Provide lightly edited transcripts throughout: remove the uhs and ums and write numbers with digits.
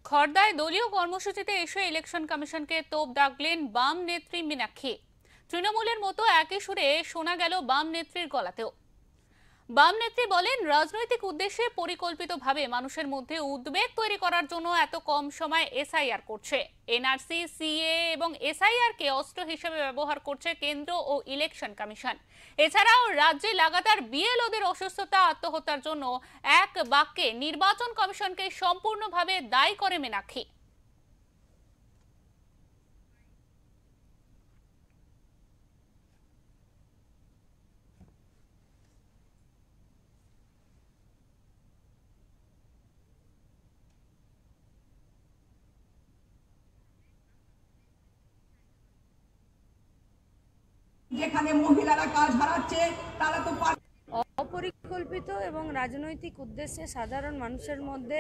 খড়দায় দলীয় কর্মসূচিতে এসে ইলেকশন কমিশনকে তোপ দাগলেন বাম নেত্রী মীনাক্ষী। তৃণমূলের মতো একই সুরে শোনা গেল বাম নেত্রীর গলাতেও। বাম নেত্রী বলেন, রাজনৈতিক উদ্দেশ্যে পরিকল্পিতভাবে মানুষের মধ্যে উদ্বেগ তৈরি করার জন্য এত কম সময় এসআইআর করছে। এনআরসি, সিএ এবং এসআইআর কে অস্ত্র হিসেবে ব্যবহার করছে কেন্দ্র ও ইলেকশন কমিশন। এছাড়াও রাজ্যে লাগাতার বিএলওদের অসুস্থতা, আত্মহত্যার জন্য এক বাক্যে নির্বাচন কমিশনকে সম্পূর্ণভাবে দায়ী করে মীনাক্ষী। যেখানে মহিলারা কাজ হারাচ্ছে তারা তো অপরিকল্পিত এবং রাজনৈতিক উদ্দেশ্যে সাধারণ মানুষের মধ্যে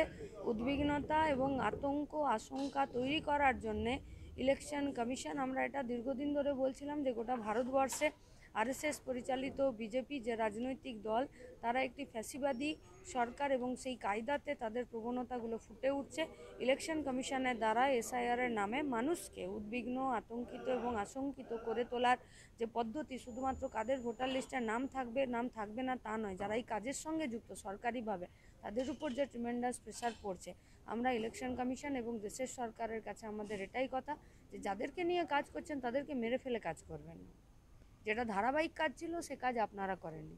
উদ্বিগ্নতা এবং আতঙ্ক আশঙ্কা তৈরি করার জন্য ইলেকশন কমিশন, আমরা এটা দীর্ঘদিন ধরে বলছিলাম যে গোটা ভারতবর্ষে আরএসএস পরিচালিত বিজেপি যে রাজনৈতিক দল, তারা একটি ফ্যাসিবাদী সরকার এবং সেই কায়দাতে তাদের প্রবণতাগুলো ফুটে উঠছে। ইলেকশন কমিশনের দ্বারা এসআইআরের নামে মানুষকে উদ্বিগ্ন, আতঙ্কিত এবং আশঙ্কিত করে তোলার যে পদ্ধতি, শুধুমাত্র কাদের ভোটার লিস্টে নাম থাকবে না তা নয়, যারা এই কাজের সঙ্গে যুক্ত সরকারিভাবে তাদের উপর যে ট্রিমেন্ডাস প্রেশার পড়ছে। আমরা ইলেকশন কমিশন এবং দেশের সরকারের কাছে আমাদের এটাই কথা যে যাদেরকে নিয়ে কাজ করছেন তাদেরকে মেরে ফেলে কাজ করবেন না। যেটা ধারাবাহিক কাজ ছিল সে কাজ আপনারা করেননি।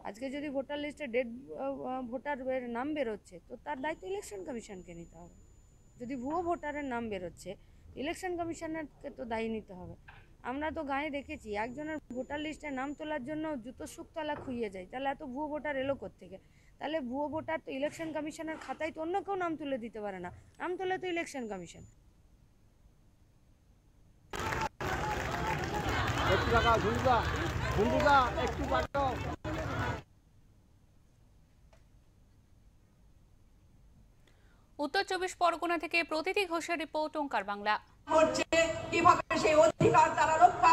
আজকে যদি ভোটার লিস্টে ডেড ভোটার নাম বেরোচ্ছে তো তার দায়িত্ব ইলেকশন কমিশনকে নিতে হবে। যদি ভুয়ো ভোটারের নাম বেরোচ্ছে ইলেকশন কমিশনারকে তো দায়ী নিতে হবে। আমরা তো গায়ে দেখেছি একজনের ভোটার লিস্টে নাম তোলার জন্য জুতো শুকতলা খুইয়ে যায়, তাহলে এত ভুয়ো ভোটার এলো কোত্থেকে? তাহলে ভুয়ো ভোটার তো ইলেকশন কমিশনের খাতায় তো অন্য কেউ নাম তুলে দিতে পারে না, নাম তোলে তো ইলেকশন কমিশন। উত্তর 24 পরগনা থেকে প্রতীতি ঘোষের রিপোর্ট, ওঙ্কার বাংলা। কিভাবে সেই অধিকার তারা রক্ষা